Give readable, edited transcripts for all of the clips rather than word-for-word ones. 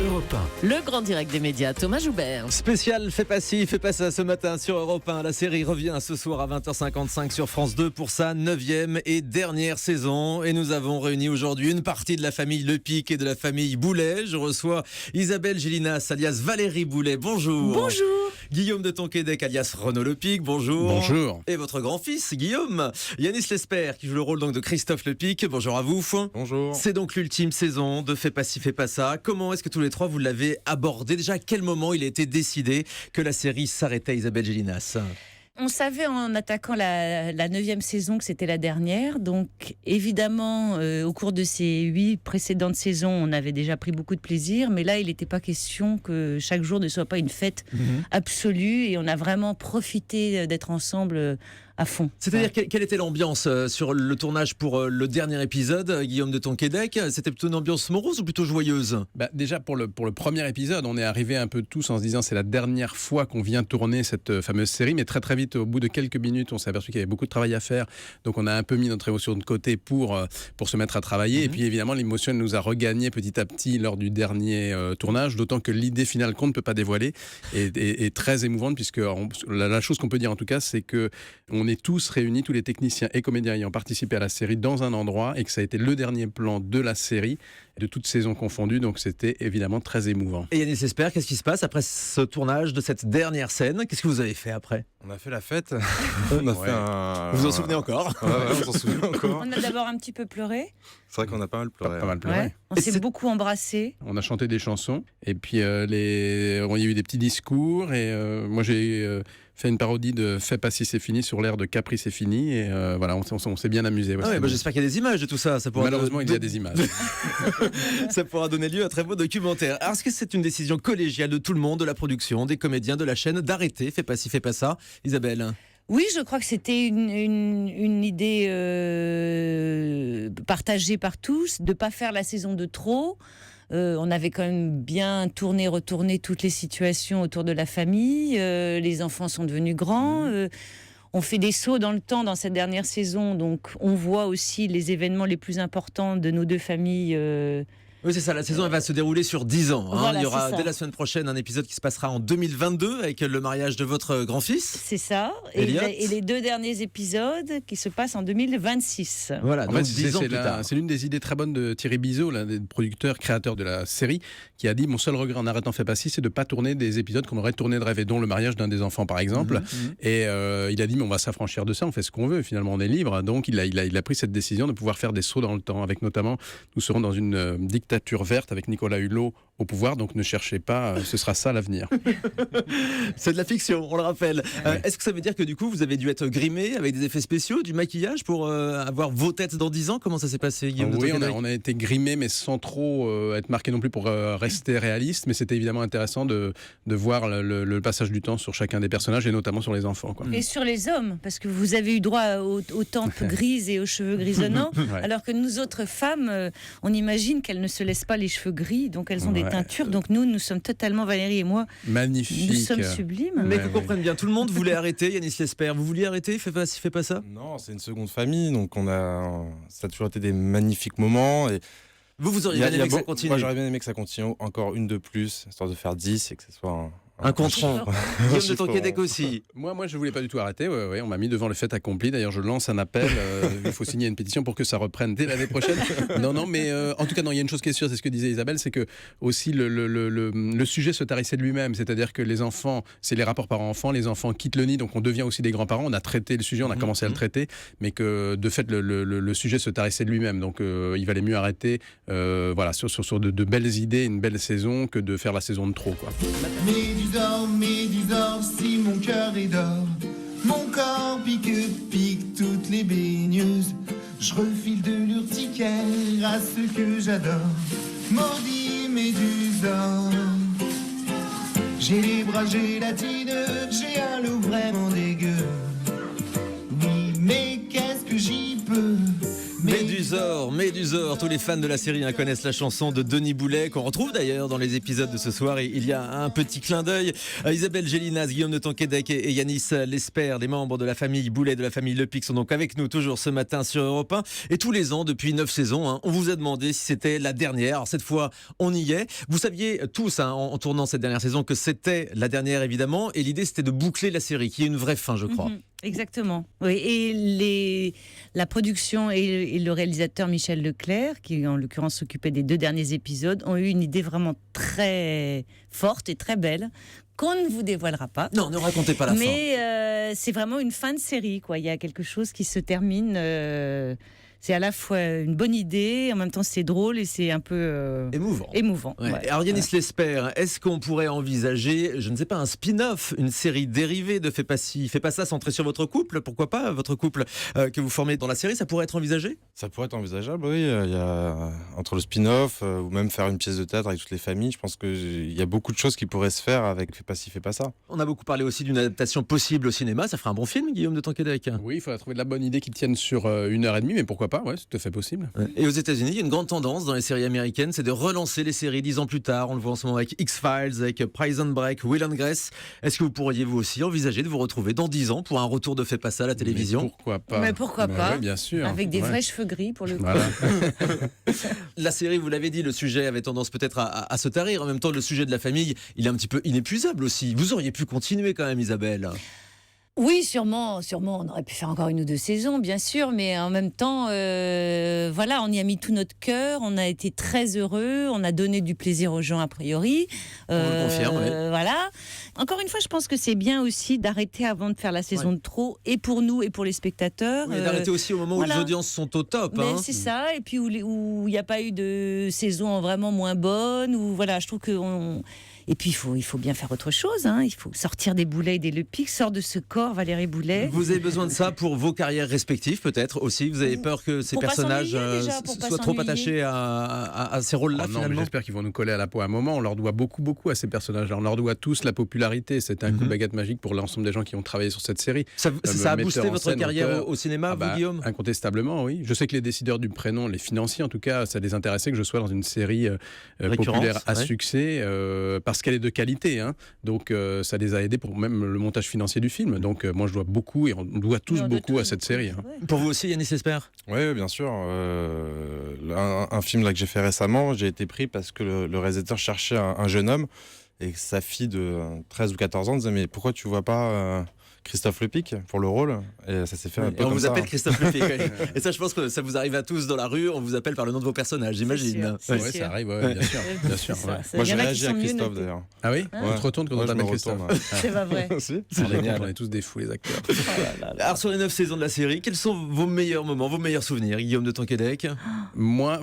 Europe 1. Le grand direct des médias, Thomas Joubert. Spécial Fais pas ci, fais pas ça ce matin sur Europe 1. La série revient ce soir à 20h55 sur France 2 pour sa 9e et dernière saison. Et nous avons réuni aujourd'hui une partie de la famille Lepic et de la famille Boulet. Je reçois Isabelle Gélinas alias Valérie Boulet. Bonjour. Bonjour. Guillaume de Tonquédec alias Renaud Lepic. Bonjour. Bonjour. Et votre grand-fils Guillaume. Yanis Lesper qui joue le rôle donc de Christophe Lepic. Bonjour à vous. Bonjour. C'est donc l'ultime saison de Fais pas ci, fais pas ça. Comment est-ce que tous les trois vous l'avez abordé? Déjà, à quel moment il a été décidé que la série s'arrêtait, Isabelle Gélinas? On savait en attaquant la 9e saison que c'était la dernière. Donc évidemment, au cours de ces 8 précédentes saisons, on avait déjà pris beaucoup de plaisir. Mais là, il n'était pas question que chaque jour ne soit pas une fête absolue. Et on a vraiment profité d'être ensemble à fond. C'est-à-dire, quelle était l'ambiance sur le tournage pour le dernier épisode, Guillaume de Tonquédec? C'était plutôt une ambiance morose ou plutôt joyeuse? Déjà pour le premier épisode, on est arrivé un peu tous en se disant c'est la dernière fois qu'on vient tourner cette fameuse série, mais très très vite, au bout de quelques minutes, on s'est aperçu qu'il y avait beaucoup de travail à faire, donc on a un peu mis notre émotion de côté pour se mettre à travailler, et puis évidemment l'émotion nous a regagné petit à petit lors du dernier tournage, d'autant que l'idée finale qu'on ne peut pas dévoiler est très émouvante, puisque la chose qu'on peut dire en tout cas, c'est que on est tous réunis, tous les techniciens et comédiens ayant participé à la série dans un endroit, et que ça a été le dernier plan de la série, de toutes saisons confondues, donc c'était évidemment très émouvant. Et Yanis Lesper, qu'est-ce qui se passe après ce tournage de cette dernière scène? Qu'est-ce que vous avez fait après? On a fait la fête. On a fait un... Vous vous en souvenez encore? Ouais, on s'en souvient encore. On a d'abord un petit peu pleuré. C'est vrai qu'on a pas mal pleuré. Pas mal pleuré. Ouais. On s'est beaucoup embrassés. On a chanté des chansons, et puis il y a eu des petits discours, et moi j'ai fait une parodie de Fais pas si c'est fini sur l'air de Capri c'est fini, et voilà, on s'est bien amusé. Ouais, J'espère qu'il y a des images de tout ça. Malheureusement, il y a des images. Ça pourra donner lieu à un très beau documentaire. Alors, est-ce que c'est une décision collégiale de tout le monde, de la production, des comédiens, de la chaîne, d'arrêter Fais pas ci, fais pas ça, Isabelle? Oui, je crois que c'était une idée partagée par tous, de ne pas faire la saison de trop. On avait quand même bien tourné, retourné toutes les situations autour de la famille. Les enfants sont devenus grands. On fait des sauts dans le temps dans cette dernière saison, donc on voit aussi les événements les plus importants de nos deux familles. Oui, c'est ça, la saison elle va se dérouler sur 10 ans. Voilà, il y aura c'est ça. dès la semaine prochaine un épisode qui se passera en 2022 avec le mariage de votre grand-fils. C'est ça. Elliot. Et les 2 derniers épisodes qui se passent en 2026. Voilà, En donc fait, 10 ans plus tard. c'est l'une des idées très bonnes de Thierry Bizot, l'un des producteurs, créateurs de la série, qui a dit: mon seul regret en arrêtant Fais pas ci, c'est de ne pas tourner des épisodes qu'on aurait tourné de rêve, et dont le mariage d'un des enfants par exemple. Et il a dit: mais on va s'affranchir de ça, on fait ce qu'on veut, finalement on est libre. Donc il a pris cette décision de pouvoir faire des sauts dans le temps, avec notamment, nous serons dans une dictature verte avec Nicolas Hulot au pouvoir, donc ne cherchez pas, ce sera ça l'avenir. C'est de la fiction, on le rappelle. Est-ce que ça veut dire que du coup vous avez dû être grimé avec des effets spéciaux, du maquillage pour avoir vos têtes dans 10 ans? Comment ça s'est passé, Guillaume de Oui, Tonquédec? on a été grimé, mais sans trop être marqué non plus pour rester réaliste, mais c'était évidemment intéressant de voir le passage du temps sur chacun des personnages, et notamment sur les enfants, quoi. Et sur les hommes, parce que vous avez eu droit aux tempes grises et aux cheveux grisonnants, alors que nous autres femmes, on imagine qu'elles ne se laissent pas les cheveux gris, donc elles ont des teintures. Donc nous sommes totalement, Valérie et moi, magnifique. nous sommes sublimes. Mais qu'on comprenne bien, tout le monde voulait arrêter. Yanis Lesper, vous vouliez arrêter Fais pas ci, fais pas ça? Non, c'est une seconde famille, donc ça a toujours été des magnifiques moments. Et Vous auriez bien aimé que ça continue? Moi, j'aurais bien aimé que ça continue, encore une de plus, histoire de faire 10 et que ce soit un contron. Guillaume de chiffre Tonquédec rond. aussi. Moi, je voulais pas du tout arrêter. Ouais, on m'a mis devant le fait accompli. D'ailleurs, je lance un appel. Il faut signer une pétition pour que ça reprenne dès l'année prochaine. Non, mais en tout cas, non. Il y a une chose qui est sûre, c'est ce que disait Isabelle, c'est que aussi le sujet se tarissait de lui-même. C'est-à-dire que les enfants, c'est les rapports parents-enfants. Les enfants quittent le nid, donc on devient aussi des grands-parents. On a traité le sujet, on a commencé à le traiter, mais que de fait, le sujet se tarissait de lui-même. Donc, il valait mieux arrêter. Voilà, sur de belles idées, une belle saison, que de faire la saison de trop, quoi. Médusor, si mon cœur est d'or, mon corps pique toutes les baigneuses. Je refile de l'urticaire à ceux que j'adore. Maudit Médusor. J'ai les bras gélatineux, j'ai un loup vraiment dégueu. Oui, mais qu'est-ce que j'y peux? Médusor Médusor, tous les fans de la série connaissent la chanson de Denis Boulet, qu'on retrouve d'ailleurs dans les épisodes de ce soir. Et il y a un petit clin d'œil. Isabelle Gélinas, Guillaume de Tonquédec et Yanis Lesper, les membres de la famille Boulet, de la famille Lepic, sont donc avec nous toujours ce matin sur Europe 1. Et tous les ans, depuis 9 saisons, on vous a demandé si c'était la dernière. Alors cette fois, on y est. Vous saviez tous, en tournant cette dernière saison, que c'était la dernière évidemment. Et l'idée, c'était de boucler la série, qui est une vraie fin, je crois. Exactement. Oui. Et la production et le réalisateur Michel Leclerc, qui en l'occurrence s'occupait des 2 derniers épisodes, ont eu une idée vraiment très forte et très belle qu'on ne vous dévoilera pas. Non, ne racontez pas la fin. Mais c'est vraiment une fin de série, quoi. Il y a quelque chose qui se termine. C'est à la fois une bonne idée, en même temps c'est drôle et c'est un peu émouvant. Ouais. Ouais. Alors Yanis Lesper, est-ce qu'on pourrait envisager, je ne sais pas, un spin-off, une série dérivée de Fais pas ci, fais pas ça, centrée sur votre couple? Pourquoi pas votre couple que vous formez dans la série? Ça pourrait être envisagé? Ça pourrait être envisageable, oui. Il y a, entre le spin-off ou même faire une pièce de théâtre avec toutes les familles, je pense qu'il y a beaucoup de choses qui pourraient se faire avec Fais pas ci, fais pas ça. On a beaucoup parlé aussi d'une adaptation possible au cinéma. Ça ferait un bon film, Guillaume de Tonquédec. Oui, il faudrait trouver de la bonne idée qui tienne sur 1h30, mais pourquoi pas, ouais, c'est tout à fait possible. Et aux États-Unis, il y a une grande tendance dans les séries américaines, c'est de relancer les séries 10 ans plus tard. On le voit en ce moment avec X-Files, avec Prison Break, Will and Grace. Est-ce que vous pourriez vous aussi envisager de vous retrouver dans 10 ans pour un retour de Fais pas ça à la télévision? Mais pourquoi pas pas ouais, bien sûr. Avec des vrais cheveux gris pour le coup. Voilà. La série, vous l'avez dit, le sujet avait tendance peut-être à se tarir. En même temps, le sujet de la famille, il est un petit peu inépuisable aussi. Vous auriez pu continuer quand même, Isabelle. Oui, sûrement, on aurait pu faire encore 1 ou 2 saisons, bien sûr, mais en même temps, voilà, on y a mis tout notre cœur, on a été très heureux, on a donné du plaisir aux gens a priori. On le confirme, oui. Voilà. Encore une fois, je pense que c'est bien aussi d'arrêter avant de faire la saison de trop, et pour nous et pour les spectateurs. Oui, d'arrêter aussi au moment où les audiences sont au top. Mais c'est ça, et puis où il n'y a pas eu de saison vraiment moins bonne, ou voilà, je trouve que et puis il faut bien faire autre chose, hein. Il faut sortir des Boulets et des Lepic, sort de ce corps, Valérie Boulet. Vous avez besoin de ça pour vos carrières respectives, peut-être aussi. Vous avez peur que ces personnages soient trop attachés à ces rôles-là, finalement. J'espère qu'ils vont nous coller à la peau à un moment. On leur doit beaucoup à ces personnages-là. On leur doit tous la popularité. C'était un coup de baguette magique pour l'ensemble des gens qui ont travaillé sur cette série. Ça a boosté votre carrière au cinéma, vous, Guillaume? Incontestablement, oui. Je sais que les décideurs du prénom, les financiers en tout cas, ça les intéressait que je sois dans une série populaire à succès, parce qu'elle est de qualité, hein. Donc ça les a aidés pour même le montage financier du film. Donc moi je dois beaucoup, et on doit tous beaucoup à cette série, hein. Pour vous aussi, Yanis Lesper? Oui, bien sûr. Un film là que j'ai fait récemment, j'ai été pris parce que le réalisateur cherchait un jeune homme et sa fille de 13 ou 14 ans disait mais pourquoi tu vois pas Christophe Lepic pour le rôle? Et ça s'est fait un peu on comme vous ça. appelle Christophe Lepic. Et ça, je pense que ça vous arrive à tous dans la rue, on vous appelle par le nom de vos personnages, j'imagine. C'est sûr. Ça arrive, bien sûr. Ça, Moi j'ai y en a qui réagi sont à mieux Christophe notés. d'ailleurs. Ah oui, Hein? on te retourne quand on Moi, je me t'appelle Christophe. retourne. C'est pas vrai. Si. C'est génial. On est tous des fous, les acteurs. Alors sur les 9 saisons de la série, quels sont vos meilleurs moments, vos meilleurs souvenirs, Guillaume de Tonquédec? Moi,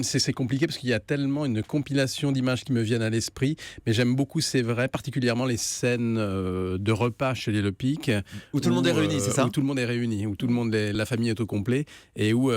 c'est compliqué parce qu'il y a tellement une compilation d'images qui me viennent à l'esprit, mais j'aime beaucoup, c'est vrai, particulièrement les scènes de repas chez les Lepic. Où tout le monde est réuni, c'est ça? Où tout le monde est réuni, où tout le monde, la famille est au complet, et où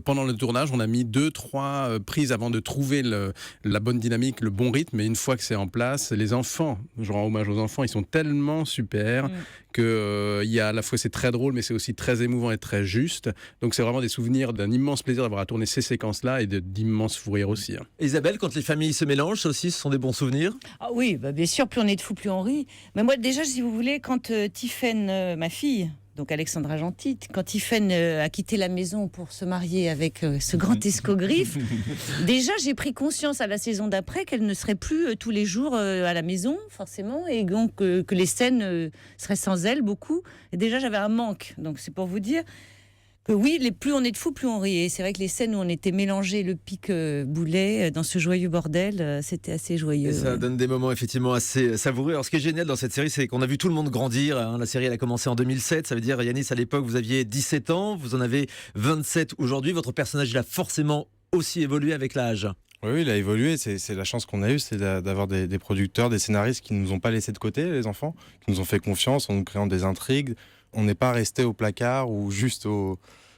pendant le tournage, on a mis 2-3 prises avant de trouver la bonne dynamique, le bon rythme, et une fois que c'est en place, les enfants, je rends hommage aux enfants, ils sont tellement super que y a à la fois c'est très drôle, mais c'est aussi très émouvant et très juste. Donc c'est vraiment des souvenirs d'un immense plaisir d'avoir à tourner ces séquences-là et d'immenses fous rires aussi, hein. Isabelle, quand les familles se mélangent, ça aussi, ce sont des bons souvenirs? Ah oui, bien sûr, plus on est de fous, plus on rit. Mais moi, déjà, si vous voulez, quand Tiphaine, ma fille, donc Alexandra Gentil, quand Tiphaine a quitté la maison pour se marier avec ce grand escogriffe, déjà j'ai pris conscience à la saison d'après qu'elle ne serait plus tous les jours à la maison, forcément, et donc que les scènes seraient sans elle beaucoup. Et déjà j'avais un manque, donc c'est pour vous dire que oui, plus on est de fous, plus on rit. Et c'est vrai que les scènes où on était mélangés, Lepic Boulet, dans ce joyeux bordel, c'était assez joyeux. Et ça donne des moments effectivement assez savoureux. Alors ce qui est génial dans cette série, c'est qu'on a vu tout le monde grandir, hein. La série elle a commencé en 2007, ça veut dire Yanis, à l'époque vous aviez 17 ans, vous en avez 27 aujourd'hui. Votre personnage il a forcément aussi évolué avec l'âge. Oui, il a évolué. C'est la chance qu'on a eue, c'est d'avoir des producteurs, des scénaristes qui ne nous ont pas laissés de côté, les enfants, qui nous ont fait confiance en nous créant des intrigues. On n'est pas resté au placard ou juste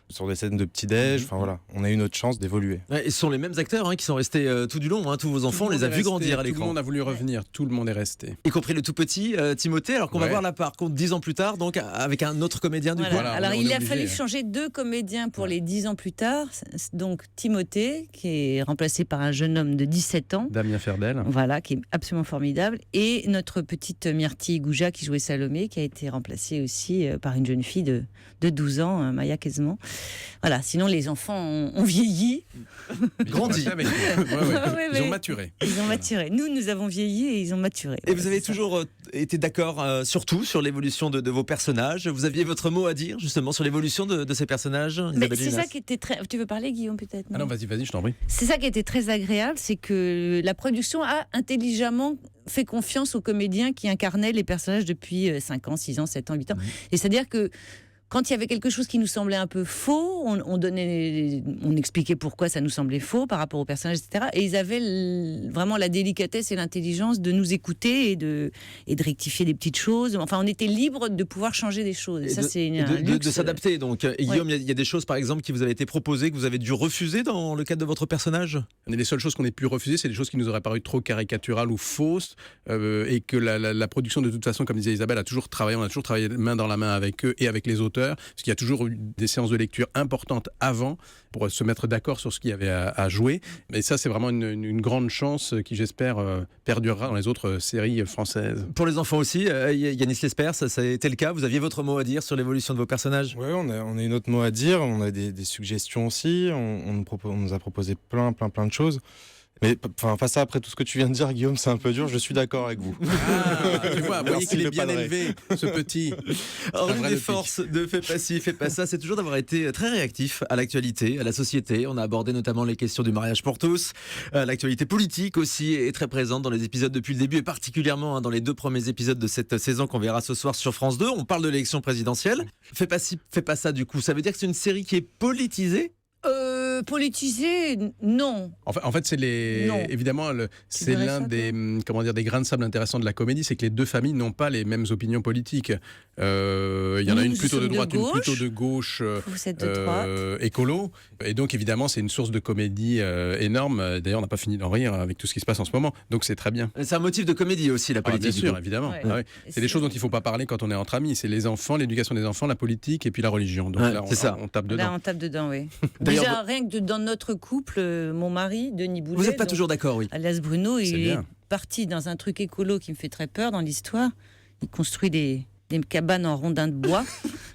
sur des scènes de petit-déj. Enfin voilà, on a eu notre chance d'évoluer. Ouais, et ce sont les mêmes acteurs qui sont restés tout du long. Tous vos enfants, on les a vus grandir à Tout le l'écran. monde a voulu revenir, tout le monde est resté. Y compris le tout petit Timothée, alors qu'on va Ouais. voir là par contre 10 ans plus tard, donc avec un autre comédien du Voilà. coup. Voilà, Alors on il est a obligé, fallu hein. changer 2 comédiens pour Ouais. les 10 ans plus tard. Donc Timothée, qui est remplacé par un jeune homme de 17 ans. Damien Ferdel. Voilà, qui est absolument formidable. Et notre petite Myrtille Gouja, qui jouait Salomé, qui a été remplacée aussi par une jeune fille de 12 ans, Maya Quasement. Voilà, sinon les enfants ont vieilli. Grandi. Avec nous. Ouais. Ouais, Ils ont ouais. maturé. Ils ont maturé. Nous avons vieilli et ils ont maturé. Et vous Voilà, avez c'est ça. toujours été d'accord sur tout, sur l'évolution de vos personnages. Vous aviez votre mot à dire justement sur l'évolution de ces personnages, Mais Isabelle c'est ça Gélinas. qui était très. Tu veux parler, Guillaume, peut-être Ah non, vas-y, je t'en prie. C'est ça qui était très agréable, c'est que la production a intelligemment fait confiance aux comédiens qui incarnaient les personnages depuis 5 ans, 6 ans, 7 ans, 8 ans. Et c'est-à-dire que quand il y avait quelque chose qui nous semblait un peu faux, on expliquait pourquoi ça nous semblait faux par rapport aux personnages, etc. Et ils avaient vraiment la délicatesse et l'intelligence de nous écouter et de rectifier des petites choses. Enfin, on était libre de pouvoir changer des choses. Et ça, c'est Et un luxe. de s'adapter. Donc, et Guillaume, il y a des choses par exemple qui vous avaient été proposées, que vous avez dû refuser dans le cadre de votre personnage. Les seules choses qu'on ait pu refuser, c'est des choses qui nous auraient paru trop caricaturales ou fausses, et que la production, de toute façon, comme disait Isabelle, on a toujours travaillé main dans la main avec eux et avec les auteurs, parce qu'il y a toujours eu des séances de lecture importantes avant pour se mettre d'accord sur ce qu'il y avait à jouer. Mais ça, c'est vraiment une grande chance qui, j'espère, perdurera dans les autres séries françaises. Pour les enfants aussi, Yanis Lesper, ça a été le cas. Vous aviez votre mot à dire sur l'évolution de vos personnages. Ouais, on a eu notre mot à dire, on a des suggestions aussi, on nous a proposé plein de choses. Mais face à après tout ce que tu viens de dire, Guillaume, c'est un peu dur, je suis d'accord avec vous. Ah, tu vois, vous voyez Merci qu'il de est bien pas de élevé, ce petit. Alors, Un une vrai des Lepic. forces de Fais pas ci, fais pas ça, c'est toujours d'avoir été très réactif à l'actualité, à la société. On a abordé notamment les questions du mariage pour tous. L'actualité politique aussi est très présente dans les épisodes depuis le début et particulièrement dans les 2 premiers épisodes de cette saison qu'on verra ce soir sur France 2. On parle de l'élection présidentielle. Fais pas ci, fais pas ça du coup. Ça veut dire que c'est une série qui est politisée? Politisé, non. En fait, c'est Non. évidemment, c'est dirais l'un ça, des grains de sable intéressants de la comédie, c'est que les deux familles n'ont pas les mêmes opinions politiques. Il y en a Nous, une nous plutôt de sommes de droite, une gauche. plutôt de gauche, Vous êtes de droite. écolo. Et donc, évidemment, c'est une source de comédie énorme. D'ailleurs, on n'a pas fini d'en rire avec tout ce qui se passe en ce moment. Donc, c'est très bien. C'est un motif de comédie aussi, la Ah, politique. bien du sûr, coup. évidemment. Ouais. Ah ouais. C'est des choses dont il ne faut pas parler quand on est entre amis. C'est les enfants, l'éducation des enfants, la politique et puis la religion. Donc Ouais, là, c'est ça. on tape dedans. Là, on tape dedans, oui. D'ailleurs, Déjà, rien que dans notre couple, mon mari, Denis Boulet, Vous n'êtes pas donc, toujours d'accord, oui. alias Bruno, C'est il est bien. parti dans un truc écolo qui me fait très peur dans l'histoire. Il construit des cabanes en rondins de bois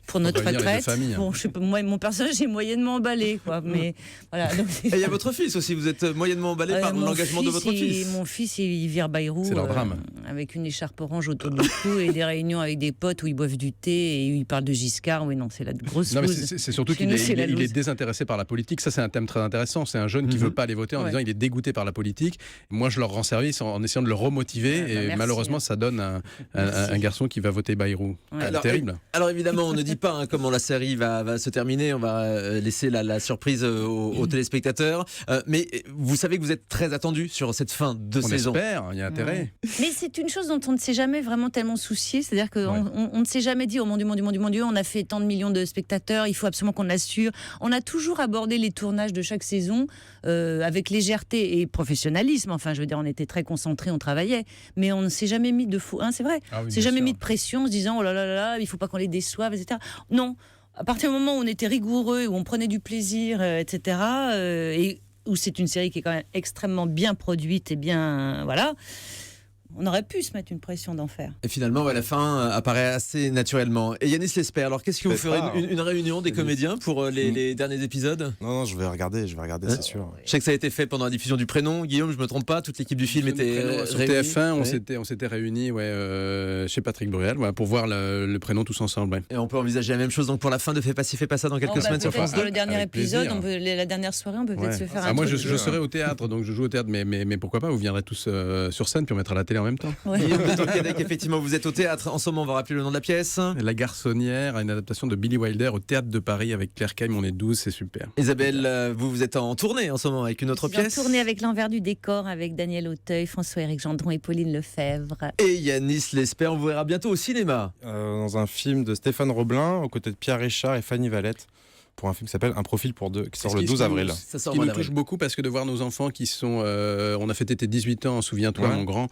pour notre réunir les deux retraite. familles, hein. Bon, je sais pas, moi, mon personnage est moyennement emballé, quoi. Mais voilà. Donc, Et il y a votre fils aussi, vous êtes moyennement emballé par mon l'engagement de votre fils. Mon fils, il vire Bayrou. C'est leur drame. Avec une écharpe orange autour du cou et des réunions avec des potes où ils boivent du thé et où ils parlent de Giscard. Oui, non, c'est la grosse Non, mais loose. c'est surtout Chez qu'il nous, est, c'est il la est- il est loose. désintéressé par la politique. Ça, c'est un thème très intéressant. C'est un jeune qui ne veut pas aller voter en Ouais. disant il est dégoûté par la politique. Moi, je leur rends service en essayant de le remotiver. Ah, bah, et merci. malheureusement, ça donne un garçon qui va voter Bayrou. Ouais. Alors, Terrible. Alors évidemment, on ne dit pas comment la série va se terminer, on va laisser la surprise aux téléspectateurs. Mais vous savez que vous êtes très attendu sur cette fin de On saison. espère, il y a intérêt. Mais c'est une chose dont on ne s'est jamais vraiment tellement soucié. C'est-à-dire qu'on Ouais. on ne s'est jamais dit, oh mon Dieu, mon Dieu, mon Dieu, mon Dieu, on a fait tant de millions de spectateurs, il faut absolument qu'on l'assure. On a toujours abordé les tournages de chaque saison avec légèreté et professionnalisme. Enfin, je veux dire, on était très concentrés, on travaillait. Mais on ne s'est jamais mis de faux. Hein, c'est vrai. Ah oui, On s'est bien jamais sûr. mis de pression en se disant, oh là là là là, il faut pas qu'on les déçoive, etc. Non. À partir du moment où on était rigoureux, où on prenait du plaisir, etc., et où c'est une série qui est quand même extrêmement bien produite et bien. Voilà. On aurait pu se mettre une pression d'enfer. Et finalement, la fin apparaît assez naturellement. Et Yanis Lesper, alors qu'est-ce que vous Peut-être ferez pas, une réunion des comédiens pour les derniers épisodes? Non, je vais regarder, c'est sûr. Je sais que ça a été fait pendant la diffusion du prénom. Guillaume, je me trompe pas, toute l'équipe du film était Sur réunie. TF1, Ouais. on s'était réunis chez Patrick Bruel pour voir le prénom tous ensemble. Ouais. Et on peut envisager la même chose donc pour la fin de Fais pas ci, fais pas ça dans quelques Oh, bah, semaines sur peut-être France dans 2. le dernier Avec épisode, plaisir. la dernière soirée, on peut peut-être Ouais. se faire Ah, un moi, truc. je serai au théâtre, donc je joue au théâtre, mais pourquoi pas, vous viendrez tous sur scène, puis on mettra la télé en même temps. Ouais. Guillaume de Tonquédec, effectivement, vous êtes au théâtre. En ce moment, on va rappeler le nom de la pièce. La Garçonnière, une adaptation de Billy Wilder au Théâtre de Paris avec Claire Keim, on est 12, c'est super. Isabelle, vous êtes en tournée en ce moment avec une autre Je suis en pièce. tournée avec l'envers du décor, avec Daniel Auteuil, François-Éric Gendron et Pauline Lefebvre. Et Yanis Lesper, on vous verra bientôt au cinéma. Dans un film de Stéphane Roblin, aux côtés de Pierre Richard et Fanny Valette. pour un film qui s'appelle Un profil pour deux, qui sort Ce le qui 12 avril. Ça Ce sort qui au mois nous touche d'avril. beaucoup parce que de voir nos enfants qui sont... on a fêté tes 18 ans, souviens-toi Ouais. mon grand,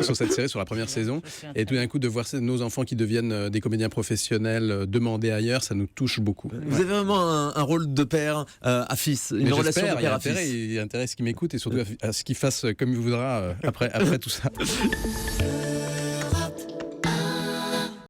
sur cette série, sur la première saison. Et tout d'un coup, de voir nos enfants qui deviennent des comédiens professionnels demandés ailleurs, ça nous touche beaucoup. Vous avez vraiment un rôle de père à fils, une Mais relation de j'espère, il y père a à intérêt, fils. il y a intérêt à ce qu'il m'écoute et surtout à ce qu'il fasse comme il voudra après tout ça.